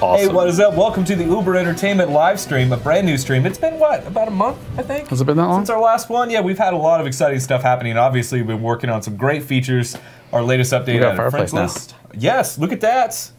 Awesome. Hey, what is up? Welcome to the Uber Entertainment live stream, a brand new stream. It's been, what, about a month, I think? Has it been that long? Since our last one? Yeah, we've had a lot of exciting stuff happening. Obviously, we've been working on some great features. Our latest update got at Fireplace Friends List. Yes, look at that.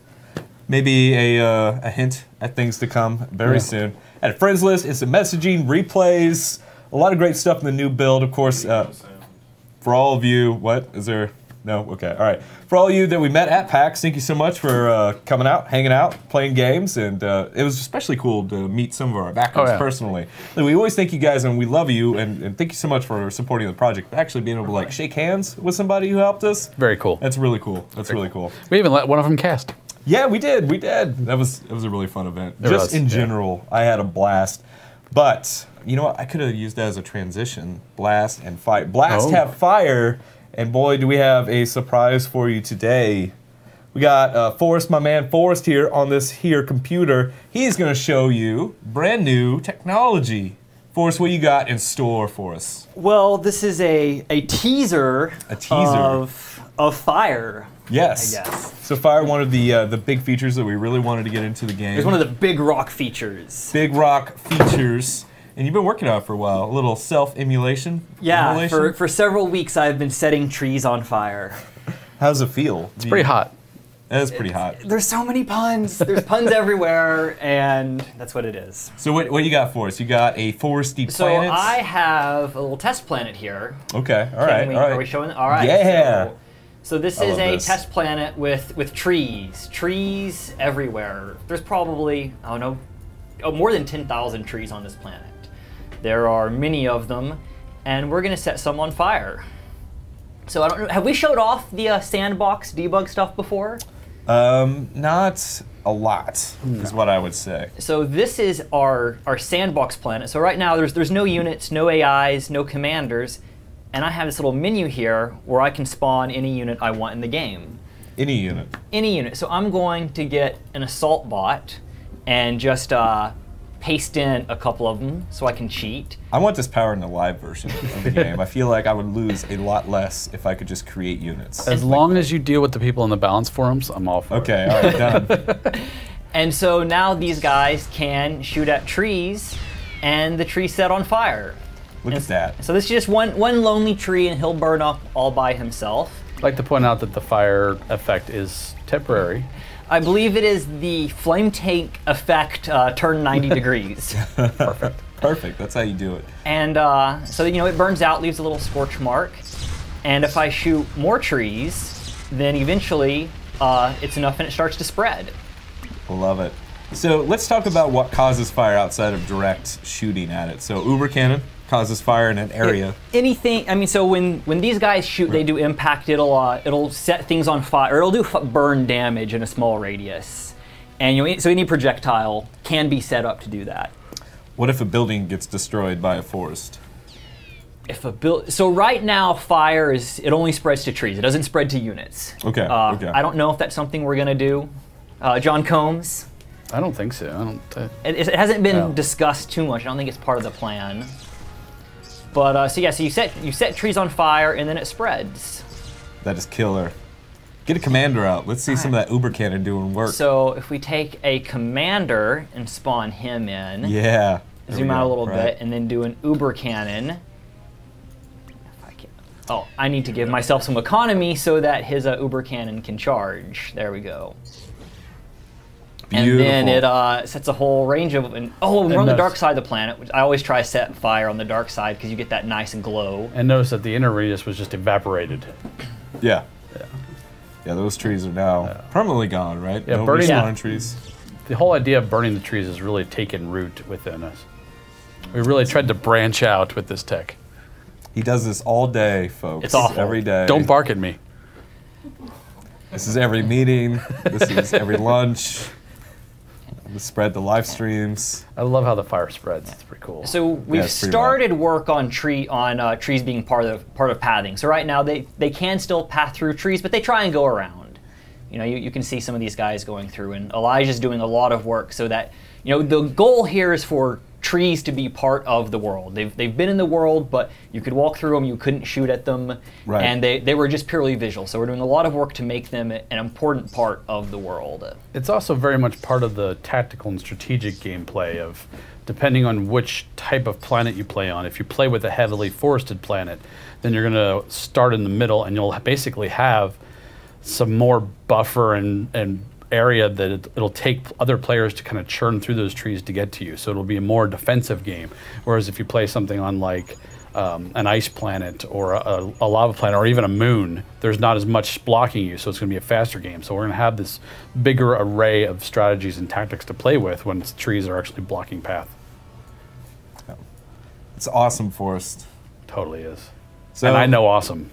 Maybe a hint at things to come very soon. At Friends List, it's a messaging, replays, a lot of great stuff in the new build. Of course, for all of you, what is there? No? Okay, all right. For all of you that we met at PAX, thank you so much for coming out, hanging out, playing games, and it was especially cool to meet some of our backers personally. Like, we always thank you guys, and we love you, and thank you so much for supporting the project. Actually being able to like shake hands with somebody who helped us. Very cool. That's really cool. That's really cool. We even let one of them cast. Yeah, we did. We did. It was a really fun event. Just in general, I had a blast. But you know what? I could have used that as a transition. Blast and fire. Blast have fire. And boy, do we have a surprise for you today. We got Forrest, my man Forrest here on this here computer. He's gonna show you brand new technology. Forrest, what you got in store for us? Well, this is a teaser. A teaser of Fire. Yes. I guess. So Fire, one of the big features that we really wanted to get into the game. It's one of the big rock features. Big rock features. And you've been working on it for a while. A little self-emulation? Yeah, for several weeks I've been setting trees on fire. How's it feel? It's pretty hot. It is pretty hot. There's so many puns. There's puns everywhere, and that's what it is. So what you got for us? You got a foresty planet? So I have a little test planet here. Okay, all right. Are we showing? All right. Yeah. So this is a test planet with trees. Trees everywhere. There's probably, I don't know, more than 10,000 trees on this planet. There are many of them, and we're gonna set some on fire. So I don't know, have we showed off the sandbox debug stuff before? Not a lot, is what I would say. So this is our sandbox planet. So right now there's no units, no AIs, no commanders, and I have this little menu here where I can spawn any unit I want in the game. Any unit? Any unit. So I'm going to get an assault bot and just paste in a couple of them so I can cheat. I want this power in the live version of the game. I feel like I would lose a lot less if I could just create units. As long as you deal with the people in the balance forums, I'm all for it. Okay, all right, done. And so now these guys can shoot at trees, and the tree set on fire. Look at that. So this is just one lonely tree, and he'll burn up all by himself. I'd like to point out that the fire effect is temporary. I believe it is the flame tank effect turned 90 degrees. Perfect. Perfect, that's how you do it. And so, you know, it burns out, leaves a little scorch mark. And if I shoot more trees, then eventually it's enough and it starts to spread. Love it. So let's talk about what causes fire outside of direct shooting at it. So Uber Cannon causes fire in an area. Anything, I mean, so when these guys shoot, they do impact, it'll set things on fire, or it'll do burn damage in a small radius. And you know, so any projectile can be set up to do that. What if a building gets destroyed by a forest? If so right now fire it only spreads to trees. It doesn't spread to units. Okay, okay. I don't know if that's something we're gonna do. John Combs? I don't think so. It hasn't been discussed too much. I don't think it's part of the plan. But so yeah, so you set trees on fire and then it spreads. That is killer. Get a commander out. Let's see some of that Uber Cannon doing work. So if we take a commander and spawn him in. Yeah. Zoom out a little bit and then do an Uber Cannon. If I can. Oh, I need to give myself some economy so that his Uber Cannon can charge. There we go. Beautiful. And then it sets a whole range of, we're on the dark side of the planet, which I always try to set fire on the dark side because you get that nice glow. And notice that the inner radius was just evaporated. Yeah. Yeah, those trees are now permanently gone, right? Yeah, no burning respawning trees. The whole idea of burning the trees has really taken root within us. We really tried to branch out with this tech. He does this all day, folks. It's awful. Every day. Don't bark at me. This is every meeting. This is every lunch. We spread the live streams. I love how the fire spreads. It's pretty cool. So we've started work on trees being part of pathing. So right now they can still path through trees, but they try and go around. You know, you can see some of these guys going through, and Elijah's doing a lot of work so that, you know, the goal here is for trees to be part of the world. They've been in the world, but you could walk through them, you couldn't shoot at them, Right. and they were just purely visual. So we're doing a lot of work to make them an important part of the world. It's also very much part of the tactical and strategic gameplay of, depending on which type of planet you play on. If you play with a heavily forested planet, then you're going to start in the middle, and you'll basically have some more buffer and area that it'll take other players to kind of churn through those trees to get to you. So it'll be a more defensive game. Whereas if you play something on like an ice planet or a lava planet or even a moon, there's not as much blocking you, so it's going to be a faster game. So we're going to have this bigger array of strategies and tactics to play with when trees are actually blocking path. It's awesome, Forrest. Totally is. So and I know awesome.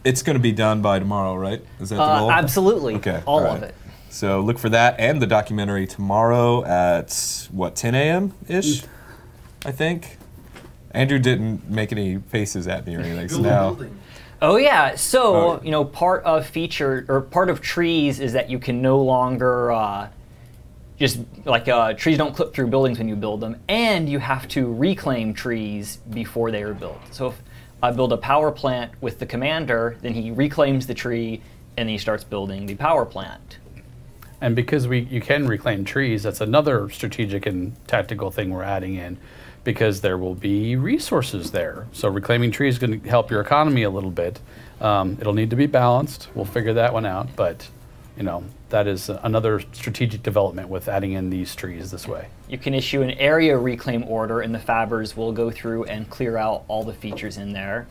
It's going to be done by tomorrow, right? Is that the goal? Absolutely. Okay. All right. of it. So look for that and the documentary tomorrow at, what, 10 a.m.-ish, I think? Andrew didn't make any faces at me or anything, so now... Oh yeah, so, you know, part of trees is that you can no longer trees don't clip through buildings when you build them, and you have to reclaim trees before they are built. So if I build a power plant with the commander, then he reclaims the tree and he starts building the power plant. And because you can reclaim trees, that's another strategic and tactical thing we're adding in, because there will be resources there. So reclaiming trees is going to help your economy a little bit. It'll need to be balanced. We'll figure that one out, but you know, that is another strategic development with adding in these trees this way. You can issue an area reclaim order, and the fabbers will go through and clear out all the features in there.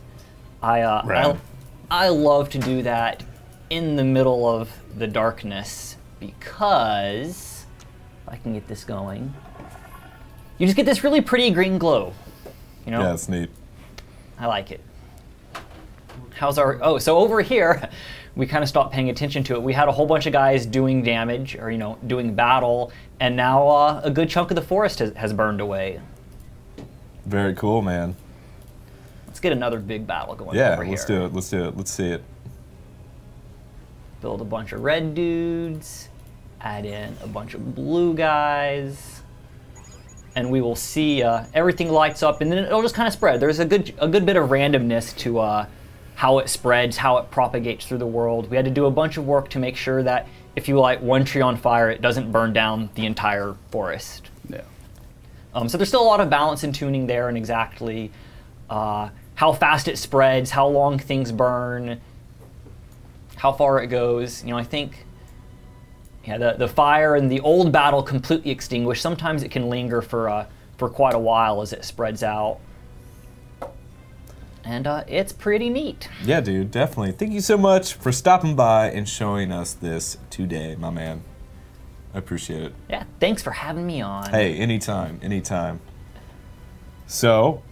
I love to do that in the middle of the darkness, because if I can get this going, you just get this really pretty green glow. You know? Yeah, it's neat. I like it. How's our... Oh, so over here, we kind of stopped paying attention to it. We had a whole bunch of guys doing damage, or, you know, doing battle, and now a good chunk of the forest has burned away. Very cool, man. Let's get another big battle going over here. Yeah, let's do it. Let's do it. Let's see it. Build a bunch of red dudes, add in a bunch of blue guys, and we will see everything lights up, and then it'll just kind of spread. There's a good bit of randomness to how it spreads, how it propagates through the world. We had to do a bunch of work to make sure that if you light one tree on fire, it doesn't burn down the entire forest. Yeah. So there's still a lot of balance and tuning there, and exactly how fast it spreads, how long things burn, how far it goes. You know, I think the fire in the old battle completely extinguished. Sometimes it can linger for quite a while as it spreads out. And it's pretty neat. Yeah, dude, definitely. Thank you so much for stopping by and showing us this today, my man. I appreciate it. Yeah, thanks for having me on. Hey, anytime, anytime. So,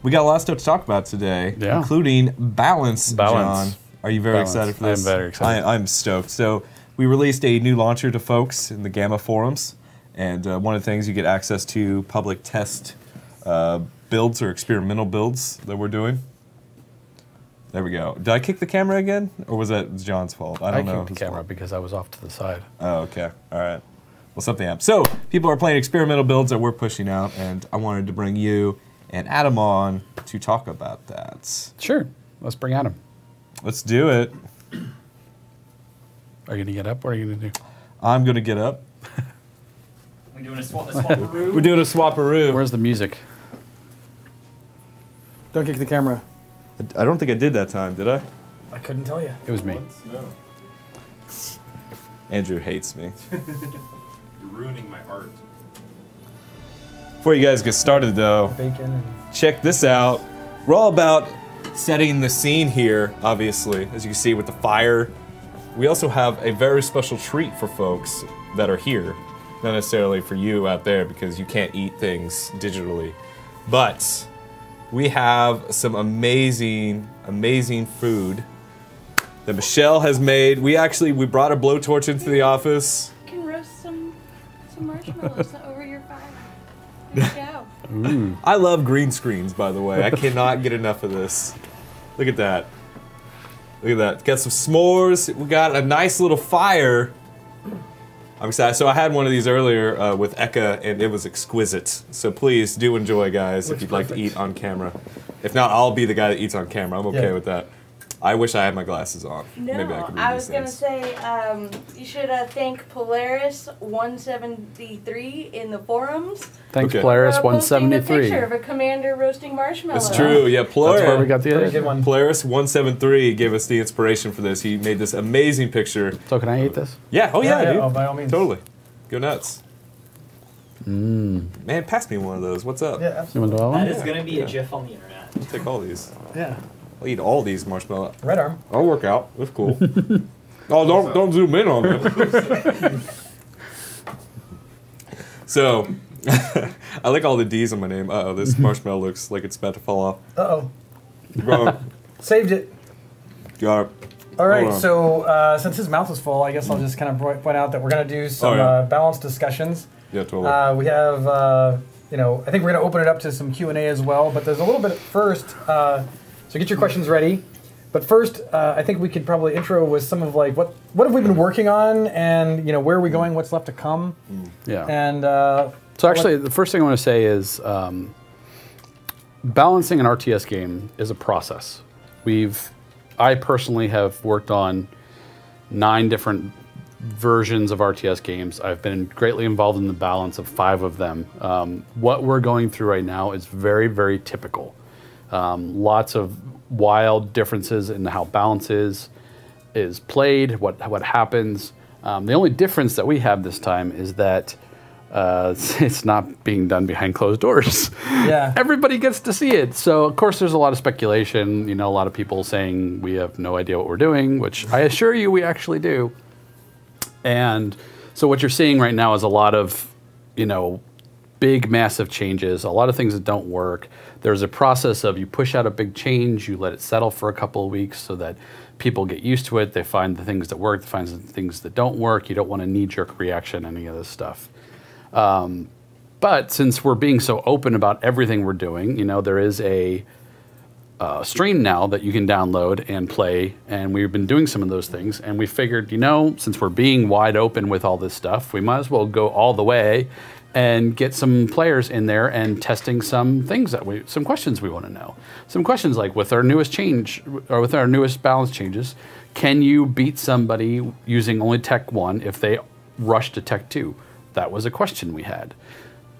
we got a lot of stuff to talk about today, including balance, John. Are you very excited for this? I'm very excited. I'm stoked. So, we released a new launcher to folks in the Gamma forums, and one of the things you get access to public test builds or experimental builds that we're doing. There we go. Did I kick the camera again, or was that John's fault? I don't know. I kicked the camera because I was off to the side. Oh, okay. All right. Well, something happened. So, people are playing experimental builds that we're pushing out, and I wanted to bring you and Adam on to talk about that. Sure. Let's bring Adam. Let's do it. Are you going to get up? What are you going to do? I'm going to get up. We're doing a swap-a-roo? We're doing a swap-a-roo. Where's the music? Don't kick the camera. I don't think I did that time, did I? I couldn't tell you. It was me. No. Andrew hates me. You're ruining my art. Before you guys get started, though, Bacon and... check this out. We're all about setting the scene here, obviously, as you can see with the fire. We also have a very special treat for folks that are here. Not necessarily for you out there, because you can't eat things digitally. But we have some amazing, amazing food that Michelle has made. We brought a blowtorch into the office. You can roast some marshmallows over your fire. There you go. Ooh. I love green screens, by the way. I cannot get enough of this. Look at that. Look at that. Got some s'mores. We got a nice little fire. I'm excited. So I had one of these earlier with Eka, and it was exquisite. So please do enjoy, guys, if you'd like to eat on camera. If not, I'll be the guy that eats on camera. I'm okay with that. I wish I had my glasses on. No, Maybe I could read I was going to say, you should thank Polaris173 in the forums. Thanks, Okay. Polaris173. Posting a picture of a commander roasting marshmallow. It's true, yeah. That's where we got the Pretty idea. good one. Polaris173 gave us the inspiration for this. He made this amazing picture. So can I eat this? Yeah, oh yeah, dude. Oh, by all means. Totally. Go nuts. Man, pass me one of those. What's up? Yeah, You absolutely. want to do That one? is going to be a GIF on the internet. I'll take all these. Yeah. I'll eat all these marshmallow. Red arm. I'll work out. That's cool. Oh, don't zoom in on me. So, I like all the D's on my name. Uh-oh, this marshmallow looks like it's about to fall off. Uh-oh. Got Saved it. it. All Hold right, on. so since his mouth is full, I guess I'll just kind of point out that we're going to do some balanced discussions. Yeah, totally. We have, you know, I think we're going to open it up to some Q&A as well, but there's a little bit first, so get your questions ready. But first, I think we could probably intro with some of like, what have we been working on, and, you know, where are we going, what's left to come? Yeah. And So actually, the first thing I want to say is balancing an RTS game is a process. I personally have worked on 9 different versions of RTS games. I've been greatly involved in the balance of 5 of them. What we're going through right now is very, very typical. Lots of wild differences in how balance is played, what happens. The only difference that we have this time is that it's not being done behind closed doors. Yeah. Everybody gets to see it. So, of course, there's a lot of speculation. You know, a lot of people saying we have no idea what we're doing, which I assure you we actually do. And so what you're seeing right now is a lot of, you know, big, massive changes, a lot of things that don't work. There's a process of you push out a big change, you let it settle for a couple of weeks so that people get used to it. They find the things that work, they find the things that don't work. You don't want a knee-jerk reaction, any of this stuff. But since we're being so open about everything we're doing, you know, there is a stream now that you can download and play, and we've been doing some of those things, and we figured, you know, since we're being wide open with all this stuff, we might as well go all the way and get some players in there and testing some things some questions we want to know. Some questions like with our newest change, or with our newest balance changes, can you beat somebody using only Tech 1 if they rush to Tech 2? That was a question we had.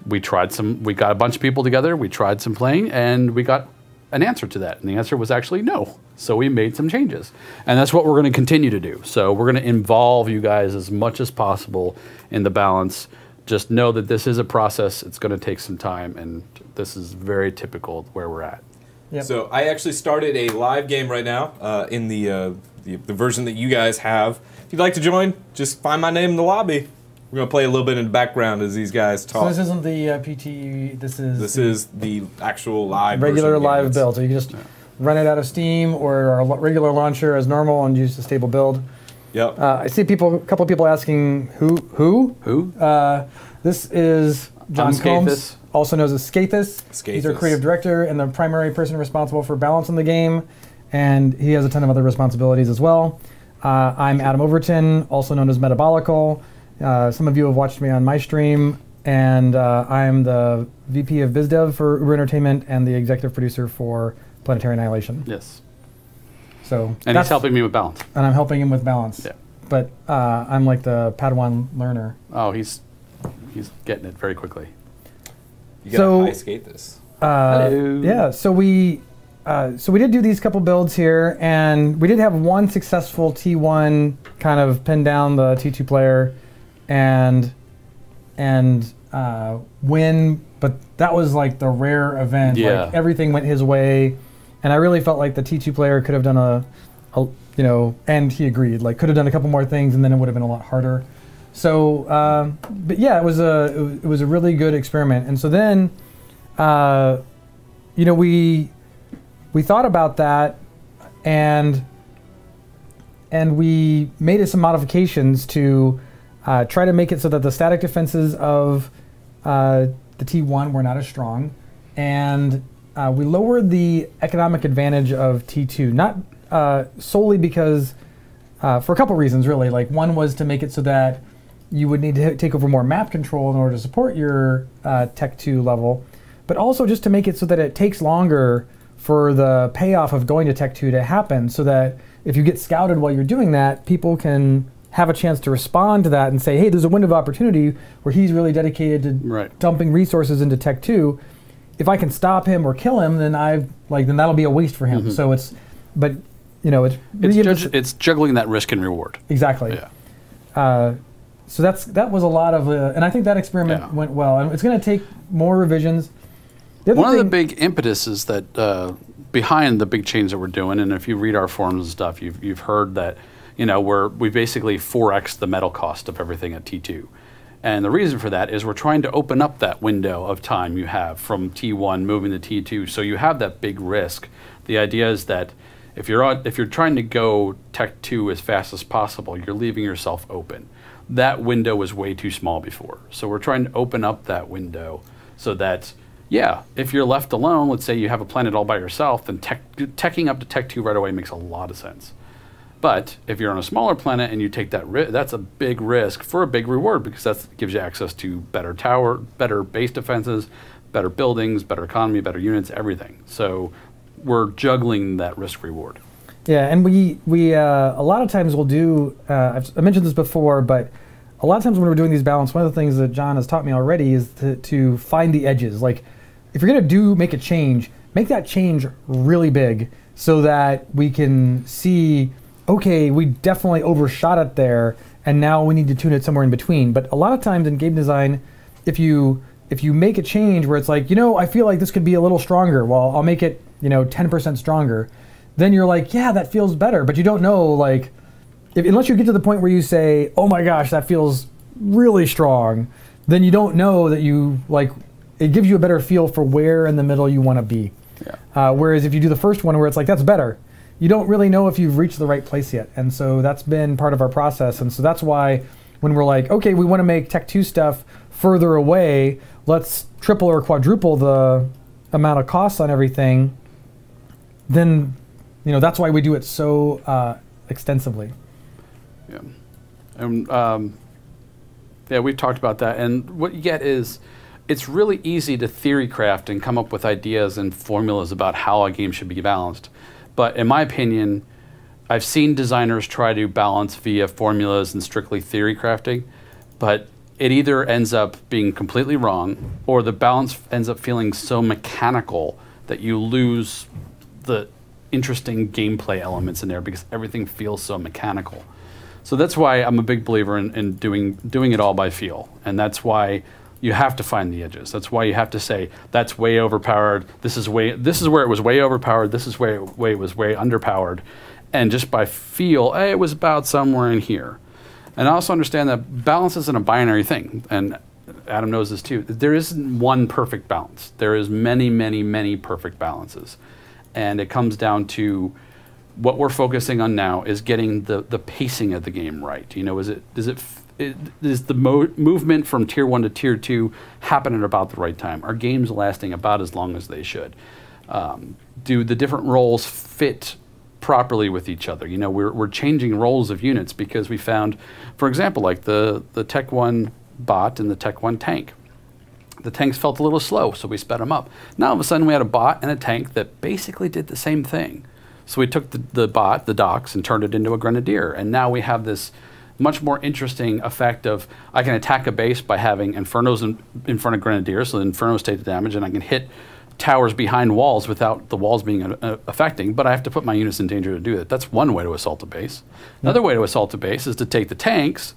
We got a bunch of people together, we tried some playing, and we got an answer to that. And the answer was actually no. So we made some changes. And that's what we're going to continue to do. So we're going to involve you guys as much as possible in the balance. Just know that this is a process. It's going to take some time, and this is very typical of where we're at. Yep. So I actually started a live game right now in the version that you guys have. If you'd like to join, just find my name in the lobby. We're going to play a little bit in the background as these guys talk. so this isn't the PT, this is the actual live regular version of the game. live build. So you can just run it out of Steam or our regular launcher as normal and use the stable build. Yep. I see a couple of people asking who? This is John Combs, also known as Skathis. He's our creative director and the primary person responsible for balancing the game, and he has a ton of other responsibilities as well. I'm Adam Overton, also known as Metabolical. Some of you have watched me on my stream, and I'm the VP of BizDev for Uber Entertainment and the executive producer for Planetary Annihilation. Yes. So And he's helping me with balance. And I'm helping him with balance. Yeah. But I'm like the Padawan learner. Oh, he's getting it very quickly. You gotta high skate this. Hello. Yeah, so we did do these couple builds here, and we did have one successful T1 kind of pin down the T2 player and win, but that was like the rare event. Yeah. Like everything went his way, and I really felt like the T2 player could have done a you know, and he agreed, like could have done a couple more things, and then it would have been a lot harder. So, but yeah, it was a really good experiment. And so then, you know, we thought about that, and we made some modifications to try to make it so that the static defenses of the T1 were not as strong, and we lowered the economic advantage of T2, not solely because, for a couple reasons really. Like one was to make it so that you would need to take over more map control in order to support your Tech 2 level, but also just to make it so that it takes longer for the payoff of going to Tech 2 to happen, so that if you get scouted while you're doing that, people can have a chance to respond to that and say, hey, there's a window of opportunity where he's really dedicated to dumping resources into Tech 2. If I can stop him or kill him, then then that'll be a waste for him. So it's, but you know, it's juggling that risk and reward. Exactly. Yeah. So that was a lot of, and I think that experiment went well. And it's going to take more revisions. One of the big impetuses that behind the big change that we're doing, and if you read our forums and stuff, you've heard that, you know, we basically 4x the metal cost of everything at T2. And the reason for that is we're trying to open up that window of time you have from T1 moving to T2, so you have that big risk. The idea is that if you're trying to go Tech 2 as fast as possible, you're leaving yourself open. That window was way too small before. So we're trying to open up that window so that, yeah, if you're left alone, let's say you have a planet all by yourself, then teching up to Tech 2 right away makes a lot of sense. But if you're on a smaller planet and you take that risk, that's a big risk for a big reward, because that gives you access to better base defenses, better buildings, better economy, better units, everything. So we're juggling that risk reward. Yeah, and we a lot of times we'll do, I mentioned this before, but a lot of times when we're doing these balance, one of the things that John has taught me already is to find the edges. Like, if you're going to make a change, make that change really big so that we can see, okay, we definitely overshot it there, and now we need to tune it somewhere in between. But a lot of times in game design, if you make a change where it's like, you know, I feel like this could be a little stronger, well, I'll make it, you know, 10% stronger, then you're like, yeah, that feels better. But you don't know, like, unless you get to the point where you say, oh my gosh, that feels really strong, then you don't know that you, like, it gives you a better feel for where in the middle you want to be. Yeah. Whereas if you do the first one where it's like, that's better, you don't really know if you've reached the right place yet. And so that's been part of our process. And so that's why when we're like, okay, we want to make Tech 2 stuff further away, let's triple or quadruple the amount of costs on everything, then, you know, that's why we do it so extensively. Yeah. And yeah, we've talked about that. And what you get is, it's really easy to theory craft and come up with ideas and formulas about how a game should be balanced. But in my opinion, I've seen designers try to balance via formulas and strictly theory crafting, but it either ends up being completely wrong, or the balance ends up feeling so mechanical that you lose the interesting gameplay elements in there because everything feels so mechanical. So that's why I'm a big believer in doing it all by feel, and that's why you have to find the edges. That's why you have to say, that's way overpowered, this is where it was way overpowered, this is where it was way underpowered. And just by feel, hey, it was about somewhere in here. And I also understand that balance isn't a binary thing, and Adam knows this too. There isn't one perfect balance. There is many, many, many perfect balances. And it comes down to what we're focusing on now is getting the pacing of the game right. You know, is the movement from tier 1 to tier 2 happening at about the right time? Are games lasting about as long as they should? Do the different roles fit properly with each other? You know, we're changing roles of units because we found, for example, like the Tech 1 bot and the Tech 1 tank. The tanks felt a little slow, so we sped them up. Now all of a sudden we had a bot and a tank that basically did the same thing. So we took the bot, the docks, and turned it into a grenadier, and now we have this much more interesting effect of, I can attack a base by having Infernos in front of Grenadiers, so the Infernos take the damage, and I can hit towers behind walls without the walls being affecting, but I have to put my units in danger to do that. That's one way to assault a base. Another way to assault a base is to take the tanks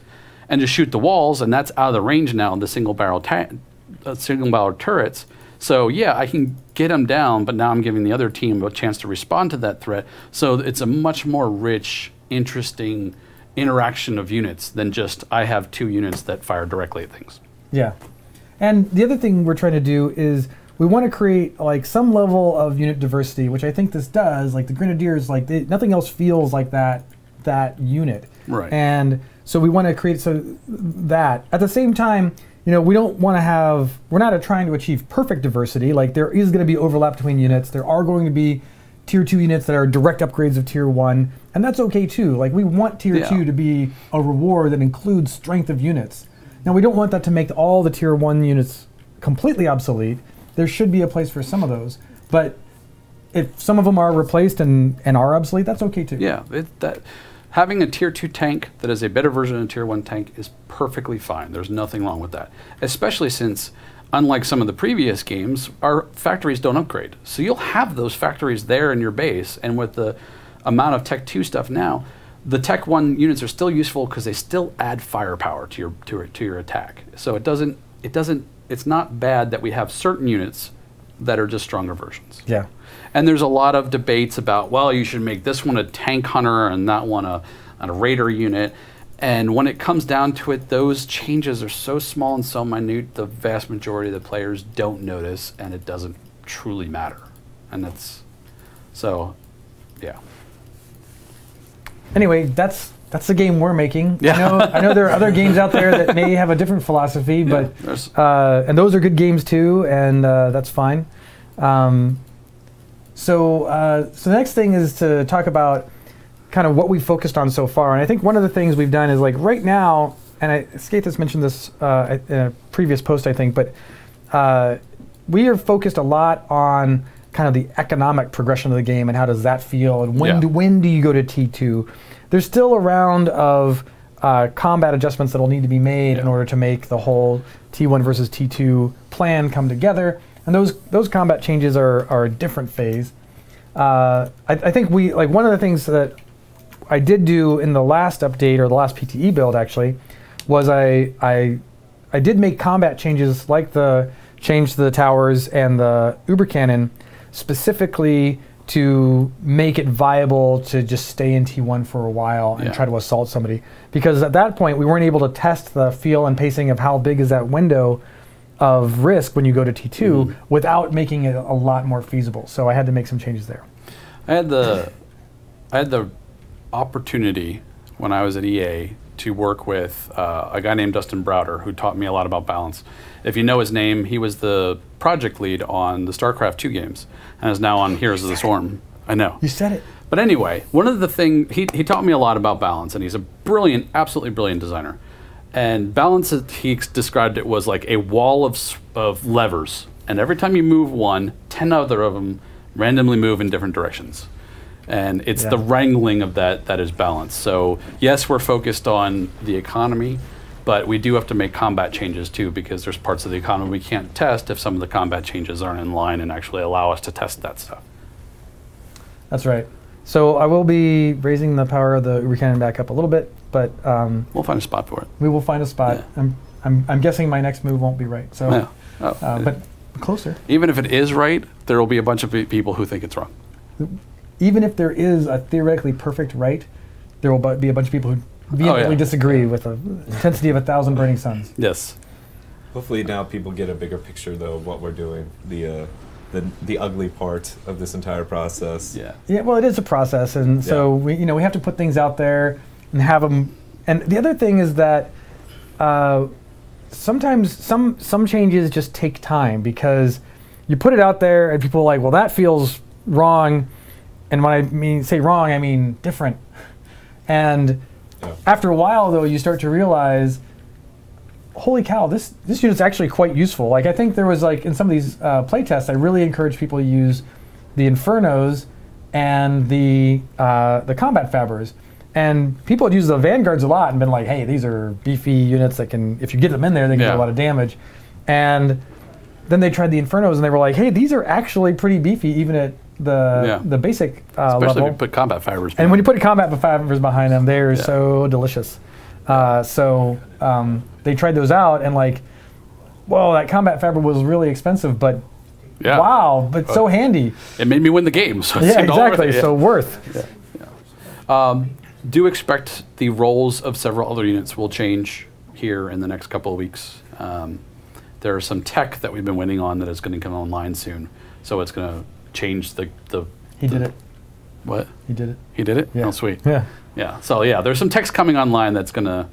and just shoot the walls, and that's out of the range now of the single barrel turrets. So yeah, I can get them down, but now I'm giving the other team a chance to respond to that threat. So it's a much more rich, interesting interaction of units than just, I have 2 units that fire directly at things. Yeah. And the other thing we're trying to do is we want to create like some level of unit diversity, which I think this does. Like the Grenadiers, like nothing else feels like that unit. Right. And so we want to create that. At the same time, you know, we don't want to have, we're not trying to achieve perfect diversity. Like there is going to be overlap between units. There are going to be tier 2 units that are direct upgrades of tier 1, and that's okay too. Like, we want tier 2 to be a reward that includes strength of units. Now, we don't want that to make all the tier 1 units completely obsolete. There should be a place for some of those, but if some of them are replaced and are obsolete, that's okay too. Yeah, having a tier 2 tank that is a better version of a tier 1 tank is perfectly fine. There's nothing wrong with that, especially since, unlike some of the previous games, our factories don't upgrade. So you'll have those factories there in your base, and with the amount of Tech 2 stuff now, the Tech 1 units are still useful because they still add firepower to your attack. So it's not bad that we have certain units that are just stronger versions. Yeah. And there's a lot of debates about, well, you should make this one a tank hunter and that one a raider unit. And when it comes down to it, those changes are so small and so minute, the vast majority of the players don't notice, and it doesn't truly matter. And that's, so, yeah. Anyway, that's the game we're making. Yeah. I know there are other games out there that may have a different philosophy, but and those are good games too, and that's fine. So the next thing is to talk about kind of what we've focused on so far. And I think one of the things we've done is, like, right now, and Skathis mentioned this in a previous post, I think, but we are focused a lot on kind of the economic progression of the game and how does that feel, and when do you go to T2. There's still a round of combat adjustments that will need to be made in order to make the whole T1 versus T2 plan come together. And those combat changes are a different phase. I think one of the things that I did do in the last update, or the last PTE build actually, was I did make combat changes, like the change to the towers and the Uber Cannon, specifically to make it viable to just stay in T1 for a while and try to assault somebody. Because at that point, we weren't able to test the feel and pacing of how big is that window of risk when you go to T2 without making it a lot more feasible. So I had to make some changes there. I had the opportunity when I was at EA to work with a guy named Dustin Browder, who taught me a lot about balance. If you know his name, he was the project lead on the StarCraft 2 games and is now on Heroes of the Swarm. I know. You said it. But anyway, one of the things, he taught me a lot about balance, and he's a brilliant, absolutely brilliant designer. And balance, he described it, was like a wall of levers. And every time you move one, 10 other of them randomly move in different directions. And it's the wrangling of that is balance. So yes, we're focused on the economy, but we do have to make combat changes too, because there's parts of the economy we can't test if some of the combat changes aren't in line and actually allow us to test that stuff. That's right. So I will be raising the power of the Uber Cannon back up a little bit, but we'll find a spot for it. We will find a spot. Yeah. I'm guessing my next move won't be right. So, but closer. Even if it is right, there will be a bunch of people who think it's wrong. Even if there is a theoretically perfect right, there will be a bunch of people who vehemently disagree with the intensity of 1,000 burning suns. Yes. Hopefully now people get a bigger picture, though, of what we're doing. The ugly part of this entire process. Yeah. Yeah. Well, it is a process, and so we have to put things out there and have them. And the other thing is that sometimes some changes just take time, because you put it out there and people are like, well, that feels wrong. And when I say wrong, I mean different. And after a while, though, you start to realize, holy cow, this unit's actually quite useful. Like, I think there was, like, in some of these play tests, I really encourage people to use the Infernos and the combat fabbers. And people had used the Vanguards a lot and been like, hey, these are beefy units that can, if you get them in there, they can do a lot of damage. And then they tried the Infernos and they were like, hey, these are actually pretty beefy, even at the basic Especially level. if you put combat fibers behind. And when you put combat fibers behind them, they're so delicious. They tried those out, and like, well, that combat fiber was really expensive, but wow, but so handy. It made me win the game. So exactly. So worth. Do expect the roles of several other units will change here in the next couple of weeks. There are some tech that we've been waiting on that is going to come online soon. So it's going to change the He did it. What? He did it. He did it? Yeah. Oh, sweet. Yeah. Yeah. So yeah, there's some text coming online that's gonna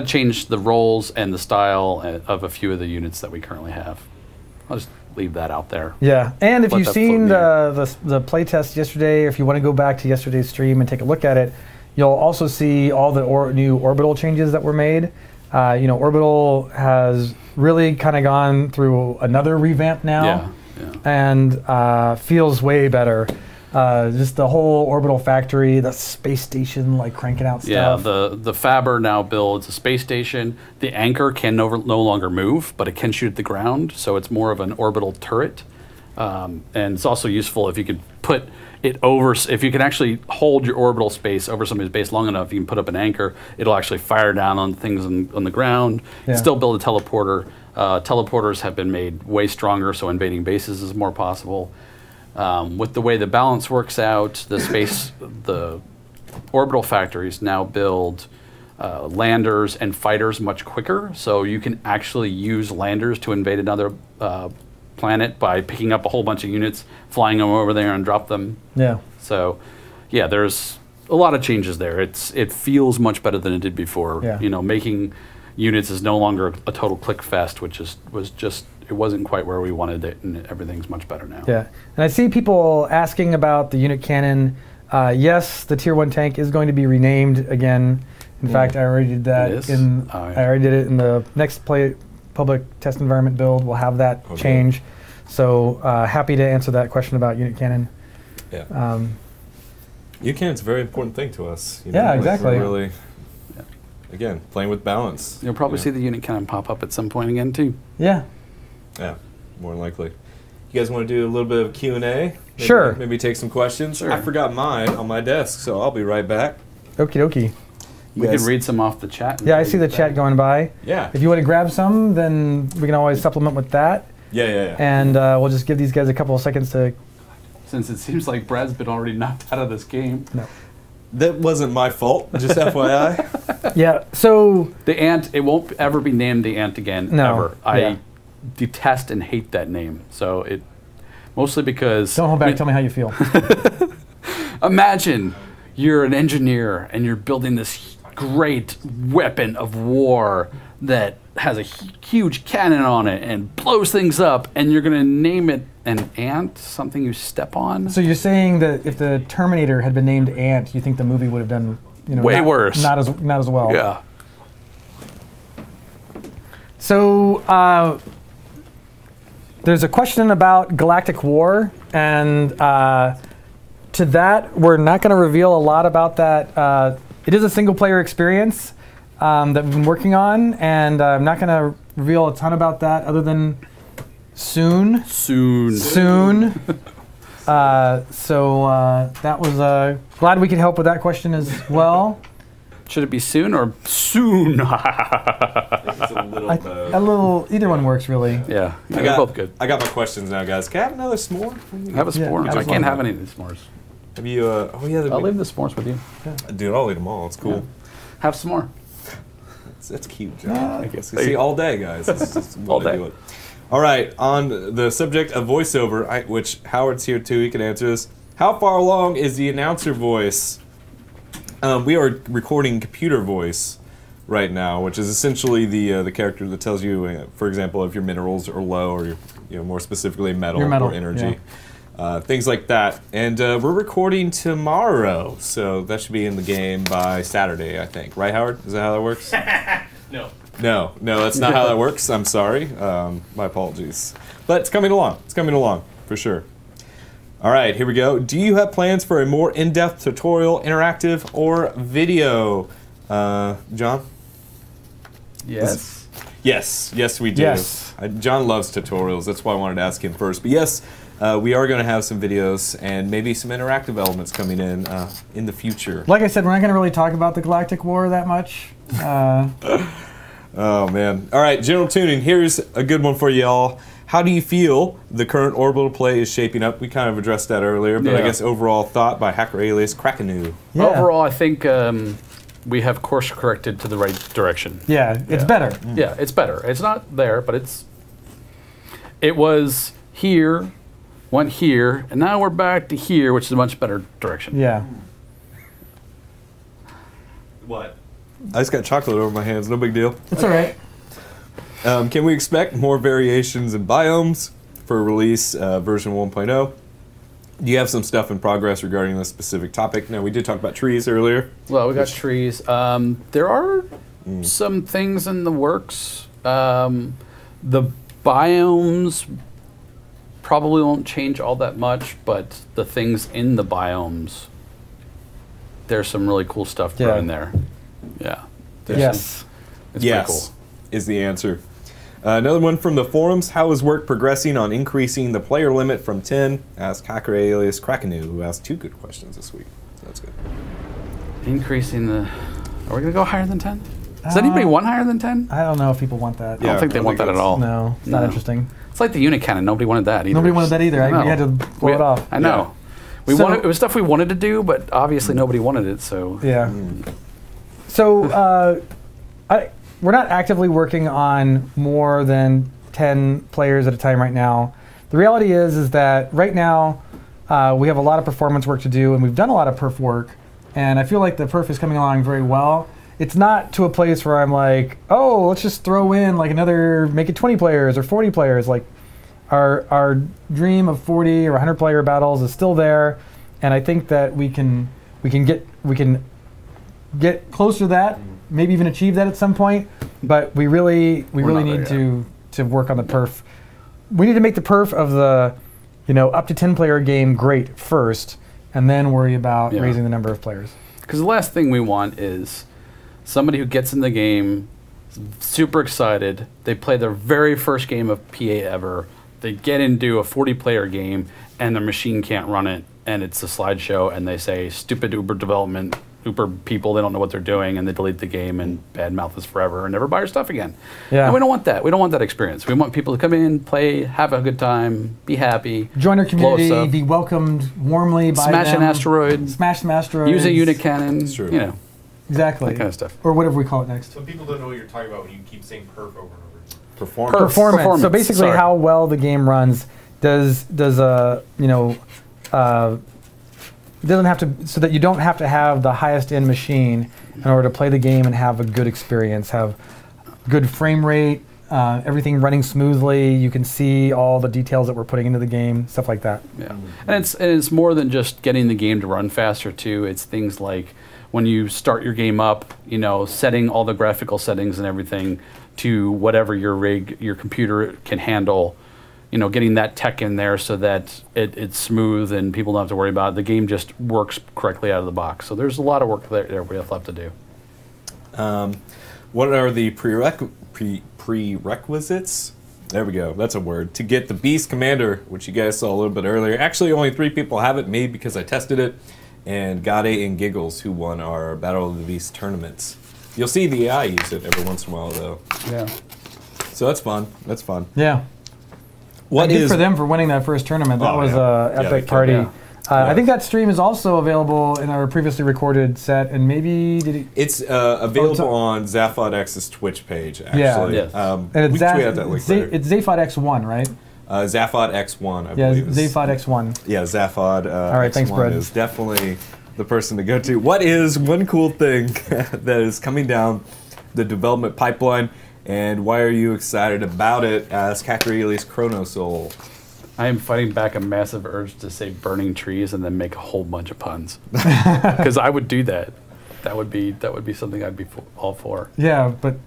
change the roles and the style of a few of the units that we currently have. I'll just leave that out there. Yeah, and if Let you've that seen float the play test yesterday, or if you want to go back to yesterday's stream and take a look at it, you'll also see all the new orbital changes that were made. Orbital has really kind of gone through another revamp now, and feels way better. Just the whole orbital factory, the space station, like cranking out stuff. Yeah, the Faber now builds a space station. The anchor can no longer move, but it can shoot at the ground, so it's more of an orbital turret. And it's also useful if you could put it over, if you can actually hold your orbital space over somebody's base long enough, you can put up an anchor. It'll actually fire down on things on the ground. Yeah. Still build a teleporter. Teleporters have been made way stronger, so invading bases is more possible. With the way the balance works out, the orbital factories now build landers and fighters much quicker, so you can actually use landers to invade another planet by picking up a whole bunch of units, flying them over there and drop them. Yeah. So, yeah, there's a lot of changes there. It feels much better than it did before. Yeah. Making units is no longer a total click fest, which it wasn't quite where we wanted it, and everything's much better now. Yeah, and I see people asking about the unit cannon. Yes, the Tier 1 tank is going to be renamed again. In fact, I already did that. I already did it in the next public test environment build. We'll have that change. So happy to answer that question about unit cannon. Yeah. Unit cannon's a very important thing to us. Yeah, exactly. We're really, again, playing with balance. You'll probably see the unit cannon pop up at some point again, too. Yeah. Yeah, more than likely. You guys want to do a little bit of Q&A? Sure. Maybe take some questions? Sure. I forgot mine on my desk, so I'll be right back. Okie dokie. We can read some off the chat. Yeah, I see the chat going by. Yeah. If you want to grab some, then we can always supplement with that. Yeah. And we'll just give these guys a couple of seconds to... Since it seems like Brad's been already knocked out of this game. No. That wasn't my fault, just FYI. Yeah, so... The Ant, it won't ever be named the Ant again, ever. Yeah. I detest and hate that name. So it, mostly because... Don't hold back, tell me how you feel. Imagine you're an engineer and you're building this great weapon of war that has a huge cannon on it and blows things up, and you're going to name it an ant, something you step on. So you're saying that if the Terminator had been named Ant, you think the movie would have done way worse, not as well? Yeah. So there's a question about Galactic War, and to that, we're not going to reveal a lot about that. It is a single-player experience that we've been working on, and I'm not going to reveal a ton about that other than soon. Soon. So that was glad we could help with that question as well. Should it be soon or soon? A little, either one works really. Yeah, they're both good. I got my questions now, guys. Can I have another s'more? Have a s'more. Yeah, I can't have any of these s'mores. Have you? Oh yeah, I'll leave the s'mores with you. Yeah. Dude, I'll eat them all. It's cool. Yeah. Have some more. That's cute, John. I guess. See, all day, guys. That's all day. Do it. All right, on the subject of voiceover, which Howard's here too. He can answer this. How far along is the announcer voice? We are recording computer voice right now, which is essentially the character that tells you, for example, if your minerals are low, or more specifically metal or energy, things like that. And we're recording tomorrow, so that should be in the game by Saturday, I think. Right, Howard? Is that how that works? No, that's not how that works. I'm sorry. My apologies. But it's coming along. It's coming along, for sure. All right, here we go. Do you have plans for a more in-depth tutorial, interactive, or video? John? Yes. Yes, we do. Yes. John loves tutorials. That's why I wanted to ask him first. But yes, we are going to have some videos and maybe some interactive elements coming in the future. Like I said, we're not going to really talk about the Galactic War that much. Oh, man. All right, general tuning. Here's a good one for y'all. How do you feel the current orbital play is shaping up? We kind of addressed that earlier, but I guess overall thought by hacker alias Krakenu. Yeah. Overall, I think we have course corrected to the right direction. Yeah, it's better. Yeah, it's better. It's not there, but it was here, went here, and now we're back to here, which is a much better direction. Yeah. What? I just got chocolate over my hands. No big deal. It's all right. Can we expect more variations in biomes? for release, version 1.0. Do you have some stuff in progress regarding this specific topic? Now, we did talk about trees earlier. Well, we got trees. There are some things in the works. The biomes probably won't change all that much, but the things in the biomes, there's some really cool stuff brewing there. Yeah. Yes. It's pretty cool. Is the answer. Another one from the forums. How is work progressing on increasing the player limit from 10? Asked Hacker alias Krakenu, who asked 2 good questions this week. So that's good. Increasing the... Are we going to go higher than 10? Does anybody want higher than 10? I don't know if people want that. I don't think they want that at all. No, it's not interesting. It's like the unit cannon. Nobody wanted that either. Nobody wanted that either. We had to blow it off. I know. We wanted, it was stuff we wanted to do, but obviously nobody wanted it, so... Yeah. So, we're not actively working on more than 10 players at a time right now. The reality is that right now we have a lot of performance work to do, and we've done a lot of perf work, and I feel like the perf is coming along very well. It's not to a place where I'm like, oh, let's just throw in like make it 20 players or 40 players. Like our dream of 40 or 100 player battles is still there, and I think that we can get closer to that. Maybe even achieve that at some point, but we really need to work on the perf. We need to make the perf of the, up to 10 player game great first, and then worry about raising the number of players. Because the last thing we want is somebody who gets in the game, super excited, they play their very first game of PA ever, they get into a 40 player game, and their machine can't run it, and it's a slideshow, and they say, stupid Uber development, Uber people, they don't know what they're doing, and they delete the game and badmouth us forever and never buy our stuff again. Yeah. And we don't want that. We don't want that experience. We want people to come in, play, have a good time, be happy. Join our community, be welcomed warmly by Smash them. an asteroid. Smash some asteroids. Use a unit cannon. It's true. Exactly. That kind of stuff. Or whatever we call it next. So people don't know what you're talking about when you keep saying perf over and over. Performance. So basically how well the game runs it doesn't have to, so that you don't have to have the highest end machine in order to play the game and have a good experience, have good frame rate, everything running smoothly. You can see all the details that we're putting into the game, stuff like that. Yeah, and it's more than just getting the game to run faster too. It's things like when you start your game up, setting all the graphical settings and everything to whatever your computer can handle. Getting that tech in there so that it's smooth and people don't have to worry about it. The game just works correctly out of the box. So there's a lot of work there we have left to do. What are the prerequisites? There we go. That's a word. To get the Beast Commander, which you guys saw a little bit earlier. Actually, only 3 people have it, me because I tested it, and Gade and Giggles, who won our Battle of the Beast tournaments. You'll see the AI use it every once in a while, though. Yeah. So that's fun. That's fun. Yeah. What is for them for winning that first tournament? That was an epic party. Yeah. I think that stream is also available in our previously recorded set, and maybe It's available on Zaphod X's Twitch page. Actually, and it's it's Zaphod X1, right? Zaphod X1, I believe. Zaphod X1. Yeah, Zaphod. All right, X1 thanks, Brad. Is definitely the person to go to. What is one cool thing that is coming down the development pipeline? And why are you excited about it? As Kakarili's Chronosoul. I am fighting back a massive urge to say burning trees and then make a whole bunch of puns. Because I would do that. That would be something I'd be all for. Yeah, but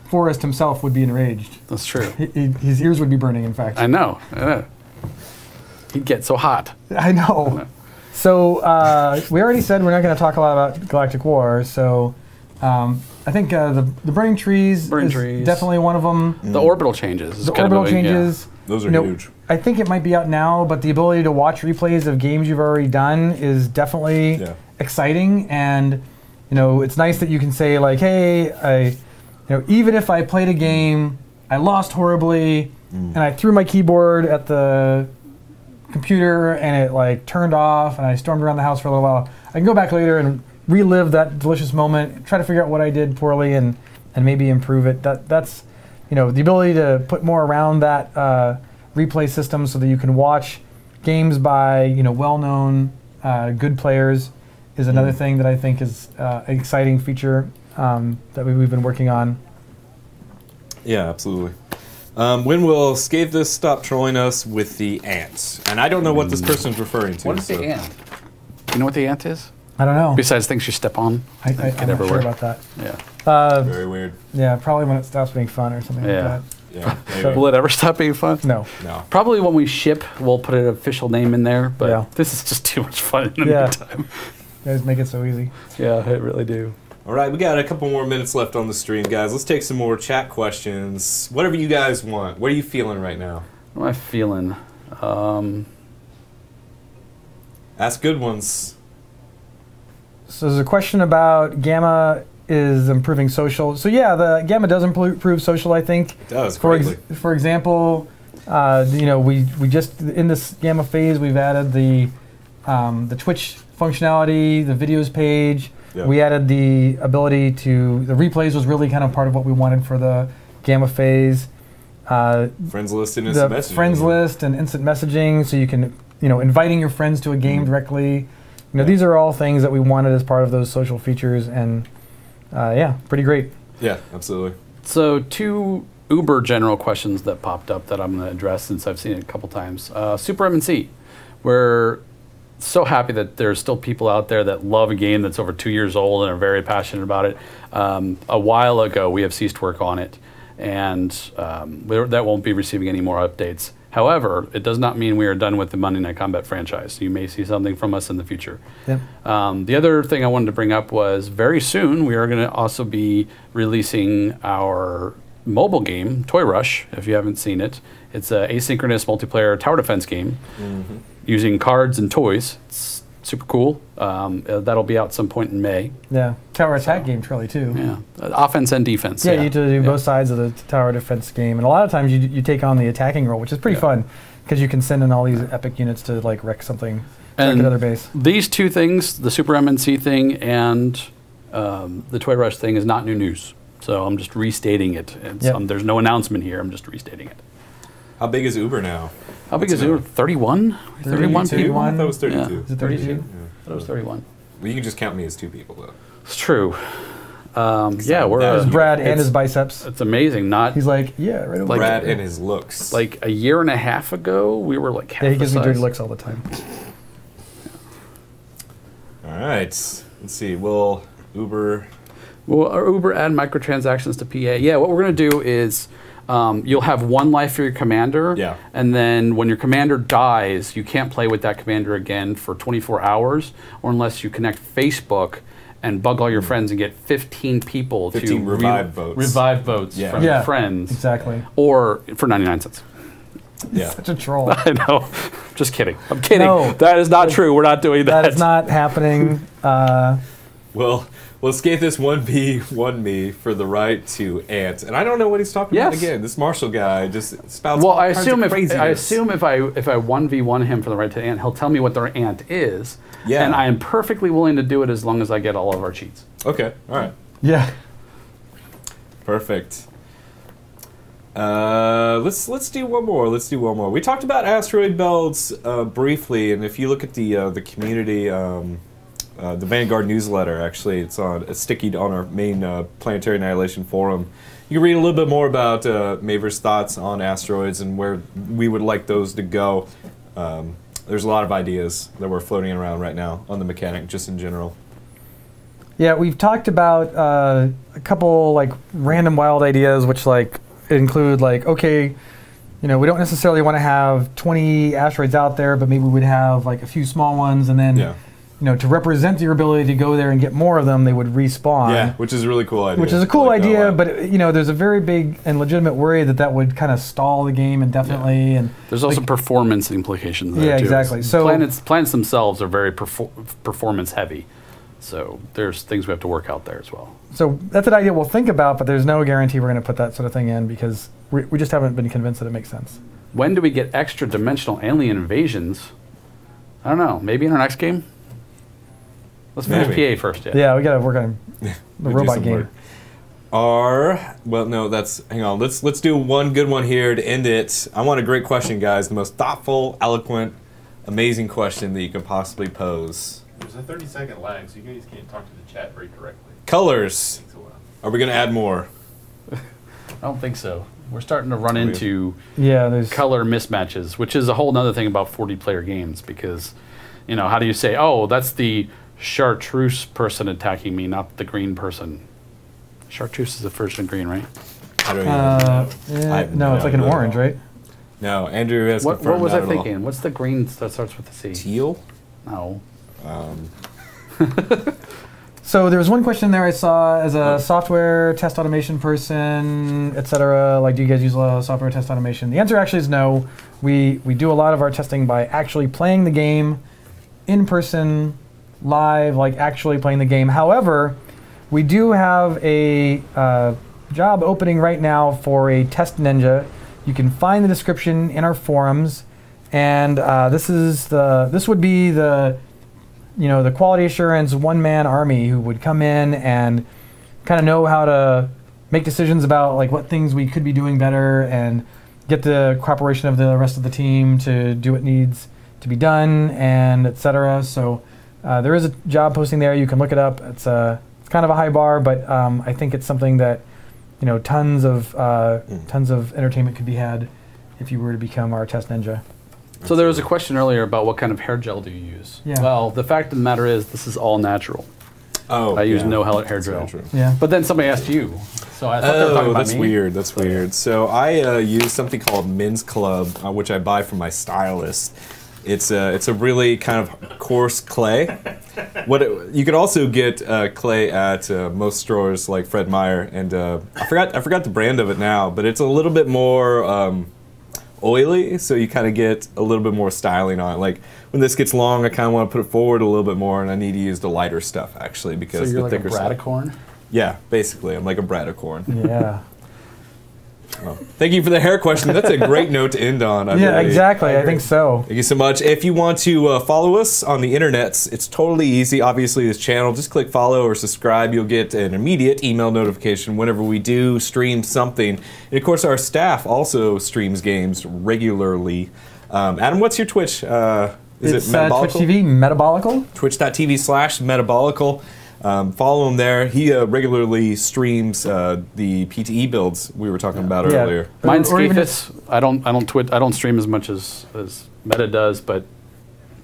Forrest himself would be enraged. That's true. His ears would be burning, in fact. I know. He'd get so hot. I know. So we already said we're not going to talk a lot about Galactic War, so... I think the burning trees is definitely one of them. The orbital changes. The orbital changes. Yeah. Those are huge. I think it might be out now, but the ability to watch replays of games you've already done is definitely exciting. And it's nice that you can say like, hey, even if I played a game, I lost horribly, and I threw my keyboard at the computer and it like turned off, and I stormed around the house for a little while. I can go back later and relive that delicious moment, try to figure out what I did poorly, and maybe improve it. That's the ability to put more around that replay system so that you can watch games by well-known good players is another thing that I think is an exciting feature that we've been working on. Yeah, absolutely. When will Scathe stop trolling us with the ants? And I don't know what this person's referring to. What is the ant? You know what the ant is? I don't know. Besides things you step on, I'm not sure about that. Yeah. Very weird. Yeah, probably when it stops being fun or something like that. Yeah. So, will it ever stop being fun? No. No. Probably when we ship, we'll put an official name in there, but Yeah. this is just too much fun in the meantime. You guys make it so easy. Yeah, I really do. All right, we got a couple more minutes left on the stream, guys. Let's take some more chat questions. Whatever you guys want. What are you feeling right now? What am I feeling? Ask good ones. So there's a question about Gamma is improving social. So yeah, the Gamma does improve social, I think. It does, for example, you know, we just, in this Gamma phase, we've added the Twitch functionality, the videos page. Yep. We added the ability to, the replays was really kind of part of what we wanted for the Gamma phase. Friends list and instant messaging. Friends list and instant messaging, so you can, you know, inviting your friends to a game directly. You know, these are all things that we wanted as part of those social features, and yeah, pretty great. Yeah, absolutely. So 2 uber general questions that popped up that I'm going to address since I've seen it a couple times. Super MNC, we're so happy that there's still people out there that love a game that's over 2 years old and are very passionate about it. A while ago, we have ceased work on it, and that won't be receiving any more updates. However, it does not mean we are done with the Monday Night Combat franchise. You may see something from us in the future. Yep. The other thing I wanted to bring up was very soon we are going to also be releasing our mobile game, Toy Rush, if you haven't seen it. It's an asynchronous multiplayer tower defense game using cards and toys. It's super cool. That'll be out some point in May. Yeah, tower attack game really too. Yeah, offense and defense. Yeah, you have to do both sides of the tower defense game, and a lot of times you take on the attacking role, which is pretty fun because you can send in all these epic units to like wreck something, wreck another base. These 2 things, the Super MNC thing and the Toy Rush thing, is not new news. So I'm just restating it. There's no announcement here. I'm just restating it. How big is Uber now? How big is Uber? 31? 31 people? I thought it was 32. Yeah. Is it 32? Yeah. I thought it was 31. Well, you can just count me as 2 people, though. It's true. Yeah, we're... There's Brad and his biceps. It's amazing. He's like, yeah, right over Brad and his looks. Like a year and a half ago, we were like half he gives the me size. dirty looks all the time. All right. Let's see. Will Uber... Will Uber add microtransactions to PA? Yeah, what we're going to do is you'll have 1 life for your commander. Yeah. And then when your commander dies, you can't play with that commander again for 24 hours, or unless you connect Facebook and bug all your friends and get 15 people 15 to revive votes. Revive votes from your friends. Exactly. Or for 99 cents. Yeah. Such a troll. I know. Just kidding. I'm kidding. No, that is not true. We're not doing that. That is not happening. Well, Scathe 1v1 me for the right to ant, and I don't know what he's talking about again. This Marshall guy just spouts all kinds of craziness. I assume if I 1v1 him for the right to ant, he'll tell me what their ant is, and I am perfectly willing to do it as long as I get all of our cheats. Okay, all right. Yeah. Perfect. Let's do one more. We talked about asteroid belts briefly, and if you look at the community. The Vanguard newsletter, actually, it's stickied on our main Planetary Annihilation forum. You can read a little bit more about Maver's thoughts on asteroids and where we would like those to go. There's a lot of ideas that we're floating around right now on the mechanic, just in general. Yeah, we've talked about a couple like random wild ideas, which like include like, okay, you know, we don't necessarily want to have 20 asteroids out there, but maybe we would have like a few small ones, and then. You know, to represent your ability to go there and get more of them, they would respawn. Yeah, which is a really cool idea. Which is a cool idea, but you know, there's a very big and legitimate worry that would kind of stall the game indefinitely. And there's also performance implications there too. Exactly. So planets themselves are very performance heavy, so there's things we have to work out there as well. So that's an idea we'll think about, but there's no guarantee we're going to put that sort of thing in because we just haven't been convinced that it makes sense. When do we get extra dimensional alien invasions? I don't know. Maybe in our next game. Let's finish PA first, Yeah, we got to work on the robot game. Well, no, hang on. Let's do one good one here to end it. I want a great question, guys. The most thoughtful, eloquent, amazing question that you could possibly pose. There's a 30-second lag, so you guys can't talk to the chat very directly. Colors. Are we going to add more? I don't think so. we're starting to run into there's color mismatches, which is a whole other thing about 40-player games because, you know, how do you say, oh, that's the chartreuse person attacking me, not the green person? Chartreuse is the first in green, right? I don't even know. No, it's like an orange, right? No, Andrew has What confirmed was that I at all. thinking? What's the green that starts with the C? Teal? No. So there was one question there I saw as a software test automation person, etc. Like, do you guys use a lot of software test automation? The answer actually is no. We do a lot of our testing by actually playing the game in person, live, like actually playing the game. However, we do have a job opening right now for a test ninja. You can find the description in our forums, and this would be the the quality assurance one-man army who would come in and kind of know how to make decisions about like what things we could be doing better and get the cooperation of the rest of the team to do what needs to be done and etc. So there is a job posting there. You can look it up. It's kind of a high bar, but I think it's something that tons of entertainment could be had if you were to become our test ninja. So there was a question earlier about what kind of hair gel do you use? Yeah. Well, the fact of the matter is this is all natural. Oh, I use no hair gel. Yeah. But then somebody asked you, so I thought they were talking about that's me. weird. That's weird. So I use something called Men's Club, which I buy from my stylist. It's a really kind of coarse clay. You could also get clay at most stores like Fred Meyer, and I forgot the brand of it now, but it's a little bit more oily, so you kind of get a little bit more styling on it. Like when this gets long, I kind of want to put it forward a little bit more, and I need to use the lighter stuff actually because So you're the like a thicker stuff. Bradicorn? Yeah, basically, I'm like a Bradicorn. Yeah. Well, thank you for the hair question. That's a great note to end on. Exactly. I think so. Thank you so much. If you want to follow us on the internets, it's totally easy. Obviously, this channel, just click follow or subscribe. You'll get an immediate email notification whenever we do stream something. And of course, our staff also streams games regularly. Adam, what's your Twitch? Is it Metabolical? Twitch TV, Metabolical. Twitch.tv/Metabolical. Follow him there. He regularly streams the PTE builds we were talking about earlier. Mine's Scathus. I don't stream as much as Meta does, but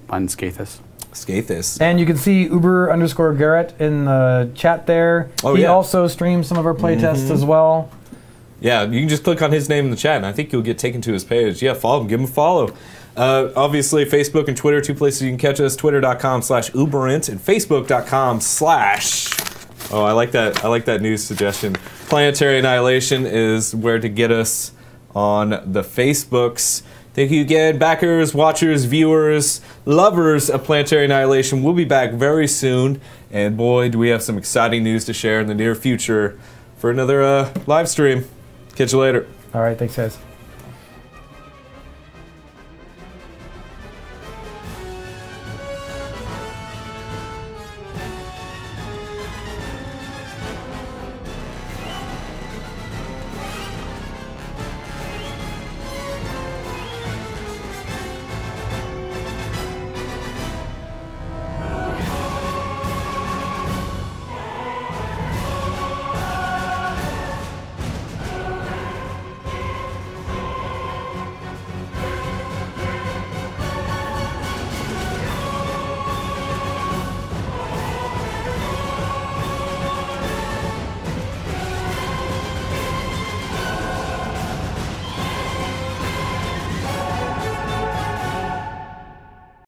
mine's Scathus. Scathus. And you can see Uber_Garrett in the chat there. He also streams some of our playtests as well. Yeah, you can just click on his name in the chat, and I think you'll get taken to his page. Yeah, follow him. Give him a follow. Obviously, Facebook and Twitter, 2 places you can catch us. Twitter.com/Uberant and Facebook.com/ Oh, I like that news suggestion. Planetary Annihilation is where to get us on the Facebooks. Thank you again, backers, watchers, viewers, lovers of Planetary Annihilation. We'll be back very soon, and boy, do we have some exciting news to share in the near future for another live stream. Catch you later. All right, thanks, guys.